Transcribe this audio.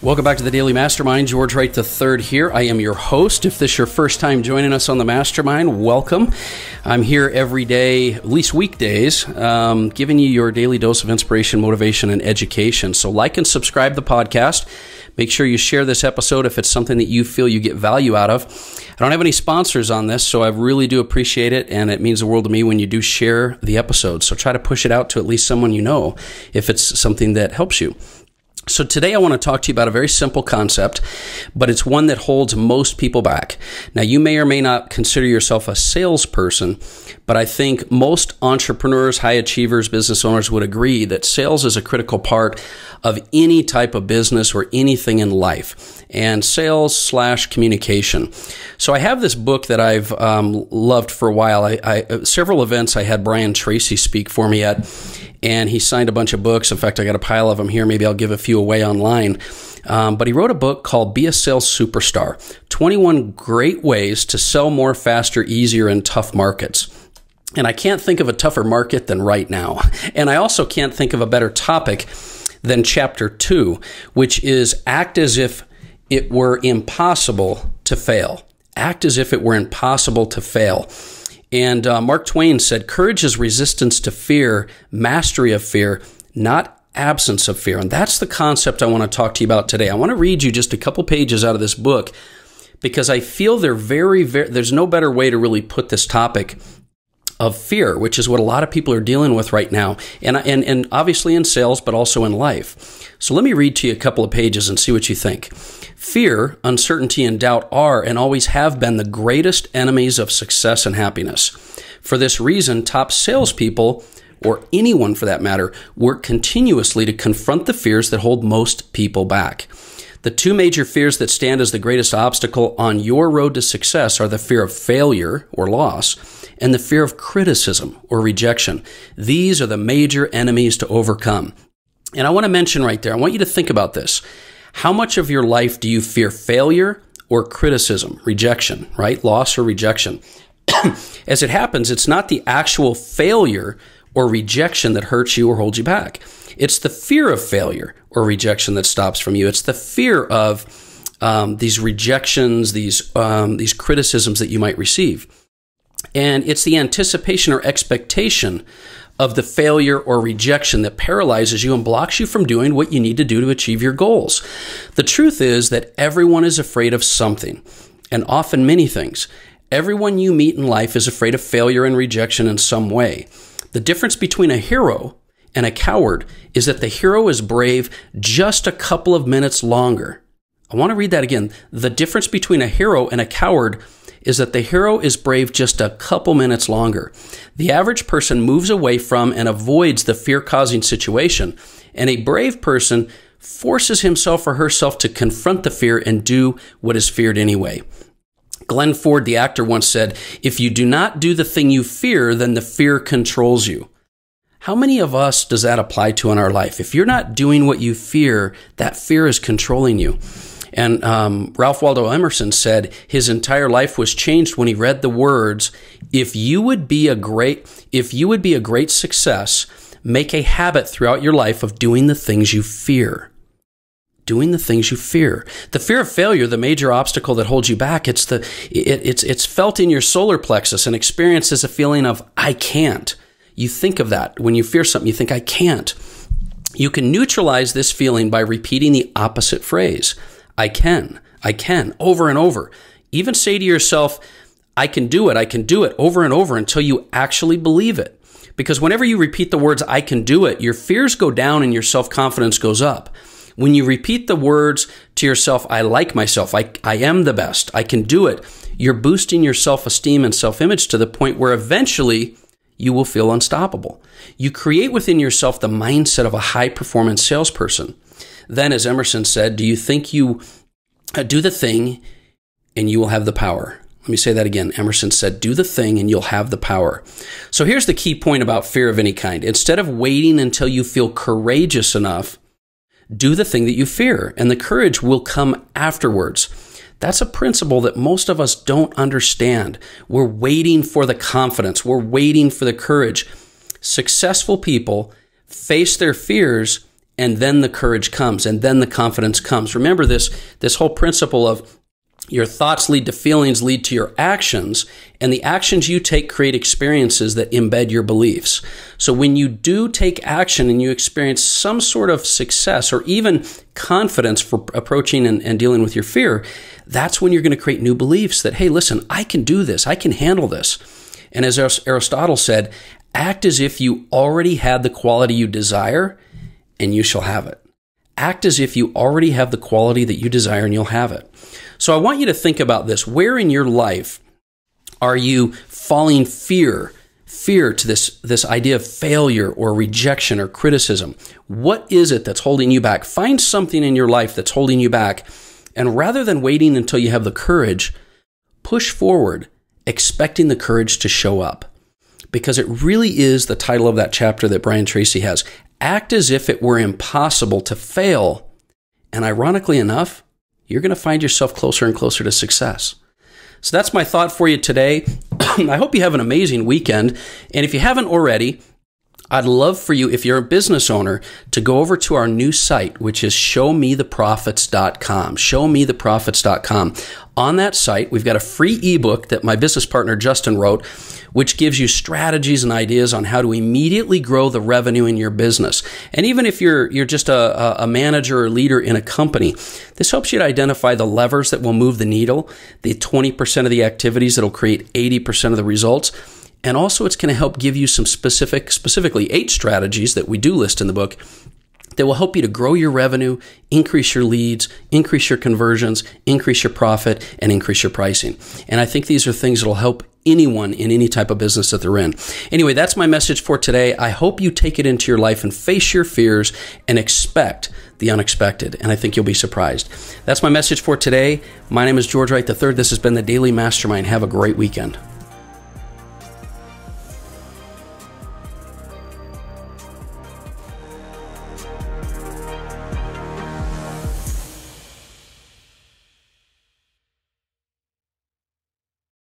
Welcome back to the Daily Mastermind. George Wright III here. I am your host. If this is your first time joining us on the Mastermind, welcome. I'm here every day, at least weekdays, giving you your daily dose of inspiration, motivation, and education. So like and subscribe to the podcast. Make sure you share this episode if it's something that you feel you get value out of. I don't have any sponsors on this, so I really do appreciate it, and it means the world to me when you do share the episode. So try to push it out to at least someone you know if it's something that helps you. So today I want to talk to you about a very simple concept, but it's one that holds most people back. Now, you may or may not consider yourself a salesperson, but I think most entrepreneurs, high achievers, business owners would agree that sales is a critical part of any type of business or anything in life, and sales/communication. So I have this book that I've loved for a while. Several events I had Brain Tracy speak for me at, and he signed a bunch of books. In fact, I got a pile of them here. Maybe I'll give a few away online. But he wrote a book called Be a Sales Superstar, 21 Great Ways to Sell More, Faster, Easier in Tough Markets. And I can't think of a tougher market than right now. And I also can't think of a better topic than Chapter 2, which is act as if it were impossible to fail. Act as if it were impossible to fail. And Mark Twain said, courage is resistance to fear, mastery of fear, not absence of fear. And that's the concept I want to talk to you about today. I want to read you just a couple pages out of this book because I feel there's no better way to really put this topic of fear, which is what a lot of people are dealing with right now, and obviously in sales, but also in life. So let me read to you a couple of pages and see what you think. Fear, uncertainty, and doubt are and always have been the greatest enemies of success and happiness. For this reason, top salespeople, or anyone for that matter, work continuously to confront the fears that hold most people back. The two major fears that stand as the greatest obstacle on your road to success are the fear of failure or loss and the fear of criticism or rejection. These are the major enemies to overcome. And I want to mention right there, I want you to think about this. How much of your life do you fear failure or criticism, rejection, right? Loss or rejection. As it happens, it's not the actual failure or rejection that hurts you or holds you back. It's the fear of failure or rejection that stops from you. It's the fear of these rejections, these criticisms that you might receive. And it's the anticipation or expectation of the failure or rejection that paralyzes you and blocks you from doing what you need to do to achieve your goals. The truth is that everyone is afraid of something, and often many things. Everyone you meet in life is afraid of failure and rejection in some way. The difference between a hero and a coward is that the hero is brave just a couple of minutes longer. I want to read that again. The difference between a hero and a coward is that the hero is brave just a couple minutes longer. The average person moves away from and avoids the fear-causing situation, and a brave person forces himself or herself to confront the fear and do what is feared anyway. Glenn Ford, the actor, once said, if you do not do the thing you fear, then the fear controls you. How many of us does that apply to in our life? If you're not doing what you fear, that fear is controlling you. And Ralph Waldo Emerson said his entire life was changed when he read the words, if you would be a great success, make a habit throughout your life of doing the things you fear. Doing the things you fear. The fear of failure, the major obstacle that holds you back, it's felt in your solar plexus and experienced as a feeling of, I can't. You think of that. When you fear something, you think, I can't. You can neutralize this feeling by repeating the opposite phrase. I can, over and over. Even say to yourself, I can do it, over and over until you actually believe it. Because whenever you repeat the words, I can do it, your fears go down and your self-confidence goes up. When you repeat the words to yourself, I like myself, I am the best, I can do it, you're boosting your self-esteem and self-image to the point where eventually you will feel unstoppable. You create within yourself the mindset of a high-performance salesperson. Then, as Emerson said, do you think you do the thing and you will have the power? Let me say that again. Emerson said, do the thing and you'll have the power. So here's the key point about fear of any kind. Instead of waiting until you feel courageous enough, do the thing that you fear, and the courage will come afterwards. That's a principle that most of us don't understand. We're waiting for the confidence. We're waiting for the courage. Successful people face their fears and then the courage comes, and then the confidence comes. Remember this whole principle of your thoughts lead to feelings, lead to your actions, and the actions you take create experiences that embed your beliefs. So when you do take action and you experience some sort of success or even confidence for approaching and dealing with your fear, that's when you're going to create new beliefs that, hey, listen, I can do this. I can handle this. And as Aristotle said, act as if you already had the quality you desire, and you shall have it. Act as if you already have the quality that you desire, and you'll have it. So I want you to think about this. Where in your life are you falling fear to this idea of failure or rejection or criticism? What is it that's holding you back? Find something in your life that's holding you back, and rather than waiting until you have the courage, push forward, expecting the courage to show up. Because it really is the title of that chapter that Brian Tracy has. Act as if it were impossible to fail, and ironically enough, you're going to find yourself closer and closer to success. So that's my thought for you today. I hope you have an amazing weekend. And if you haven't already, I'd love for you, if you're a business owner, to go over to our new site, which is showmetheprofits.com. Showmetheprofits.com. On that site, we've got a free ebook that my business partner Justin wrote, which gives you strategies and ideas on how to immediately grow the revenue in your business. And even if you're just a manager or leader in a company, this helps you to identify the levers that will move the needle, the 20% of the activities that will create 80% of the results. And also it's going to help give you some specifically 8 strategies that we do list in the book that will help you to grow your revenue, increase your leads, increase your conversions, increase your profit, and increase your pricing. And I think these are things that will help anyone in any type of business that they're in. Anyway, that's my message for today. I hope you take it into your life and face your fears and expect the unexpected. And I think you'll be surprised. That's my message for today. My name is George Wright III. This has been the Daily Mastermind. Have a great weekend.